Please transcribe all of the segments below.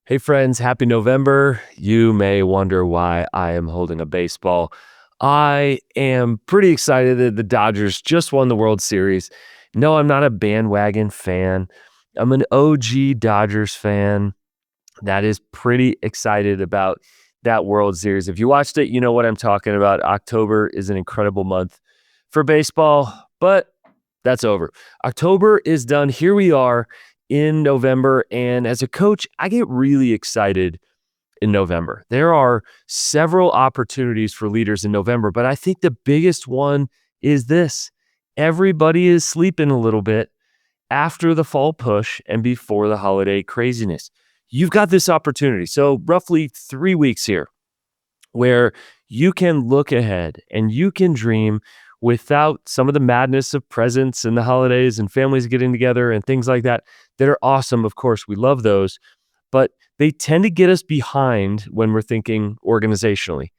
Hey friends, happy November. You may wonder why I am holding a baseball. I am pretty excited that the Dodgers just won the World Series. No, I'm not a bandwagon fan. I'm an OG Dodgers fan that is pretty excited about that World Series. If you watched it, you know what I'm talking about. October is an incredible month for baseball, but that's over. October is done. Here we are in November. And as a coach, I get really excited in November. There are several opportunities for leaders in November, but I think the biggest one is this: everybody is sleeping a little bit after the fall push and before the holiday craziness. You've got this opportunity. So, roughly 3 weeks here where you can look ahead and you can dream without some of the madness of presents and the holidays and families getting together and things like that that are awesome. Of course, we love those, but they tend to get us behind when we're thinking organizationally.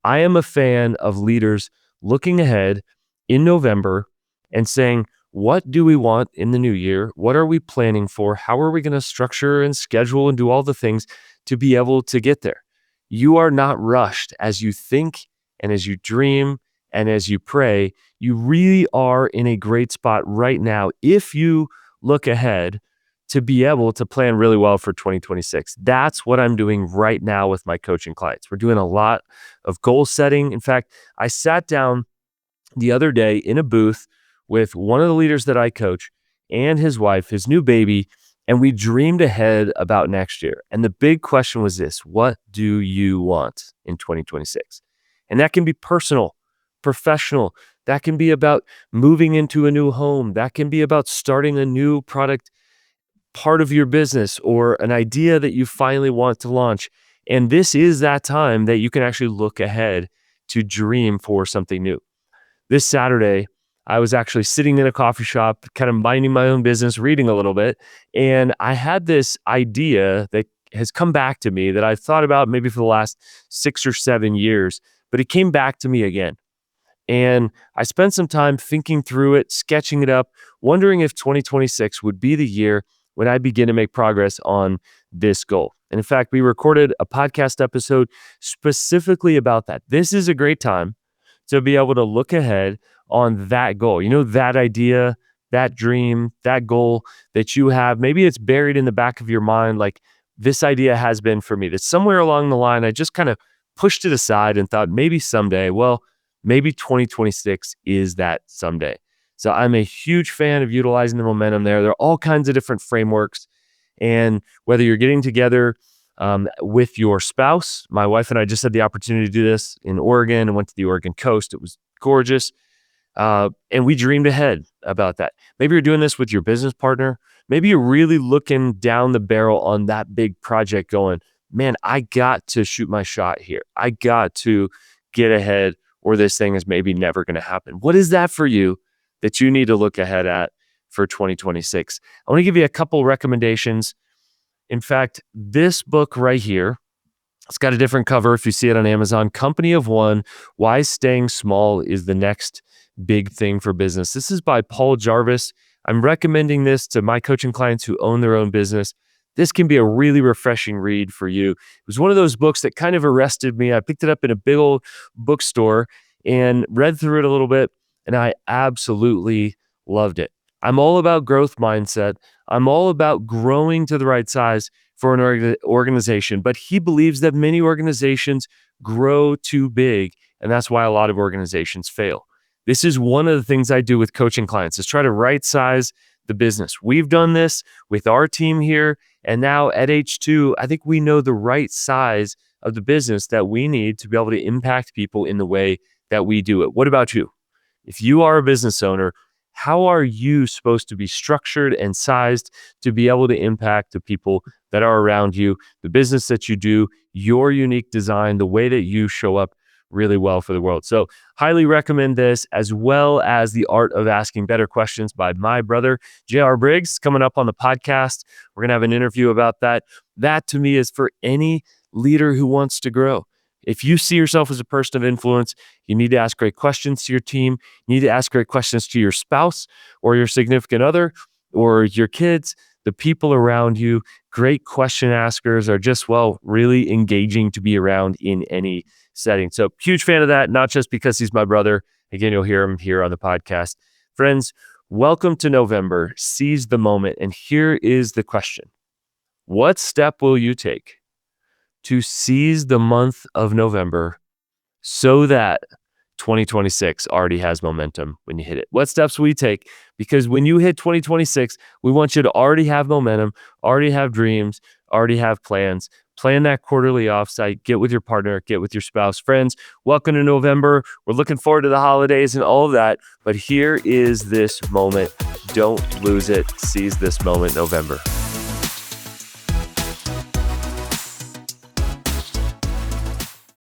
I am a fan of leaders looking ahead in November and saying, what do we want in the new year? What are we planning for? How are we going to structure and schedule and do all the things to be able to get there? You are not rushed as you think and as you dream and as you pray. You really are in a great spot right now if you look ahead to be able to plan really well for 2026. That's what I'm doing right now with my coaching clients. We're doing a lot of goal setting. In fact, I sat down the other day in a booth with one of the leaders that I coach and his wife, his new baby, and we dreamed ahead about next year. And the big question was this: what do you want in 2026? And that can be personal, professional. That can be about moving into a new home. That can be about starting a new product part of your business or an idea that you finally want to launch. And this is that time that you can actually look ahead to dream for something new. This Saturday, I was actually sitting in a coffee shop, kind of minding my own business, reading a little bit. And I had this idea that has come back to me that I've thought about maybe for the last 6 or 7 years, but it came back to me again. And I spent some time thinking through it, sketching it up, wondering if 2026 would be the year when I begin to make progress on this goal. And in fact, we recorded a podcast episode specifically about that. This is a great time to be able to look ahead on that goal. You know, that idea, that dream, that goal that you have. Maybe it's buried in the back of your mind, like this idea has been for me. That somewhere along the line, I just kind of pushed it aside and thought maybe someday, well, maybe 2026 is that someday. So I'm a huge fan of utilizing the momentum there. There are all kinds of different frameworks. And whether you're getting together with your spouse, my wife and I just had the opportunity to do this in Oregon and went to the Oregon coast. It was gorgeous. And we dreamed ahead about that. Maybe you're doing this with your business partner. Maybe you're really looking down the barrel on that big project going, man, I got to shoot my shot here. I got to get ahead, or this thing is maybe never going to happen. What is that for you that you need to look ahead at for 2026? I want to give you a couple recommendations. In fact, this book right here, it's got a different cover if you see it on Amazon. Company of One: Why Staying Small is the Next Big Thing for Business. This is by Paul Jarvis. I'm recommending this to my coaching clients who own their own business. This can be a really refreshing read for you. It was one of those books that kind of arrested me. I picked it up in a big old bookstore and read through it a little bit, and I absolutely loved it. I'm all about growth mindset. I'm all about growing to the right size for an organization, but he believes that many organizations grow too big, and that's why a lot of organizations fail. This is one of the things I do with coaching clients, is try to right size the business. We've done this with our team here, and now at H2, I think we know the right size of the business that we need to be able to impact people in the way that we do it. What about you? If you are a business owner, how are you supposed to be structured and sized to be able to impact the people that are around you, the business that you do, your unique design, the way that you show up really well for the world? So highly recommend this, as well as The Art of Asking Better Questions by my brother, Briggs, coming up on the podcast. We're going to have an interview about that. That to me is for any leader who wants to grow. If you see yourself as a person of influence, you need to ask great questions to your team. You need to ask great questions to your spouse or your significant other or your kids. the people around you, great question askers are just, well, really engaging to be around in any setting. So huge fan of that, not just because he's my brother. Again, you'll hear him here on the podcast. Friends, welcome to November. Seize the moment. And here is the question. What step will you take to seize the month of November so that 2026 already has momentum when you hit it? What steps will you take? Because when you hit 2026, we want you to already have momentum, already have dreams, already have plans. Plan that quarterly offsite, get with your partner, get with your spouse. Friends, welcome to November. We're looking forward to the holidays and all of that. But here is this moment. Don't lose it. Seize this moment, November.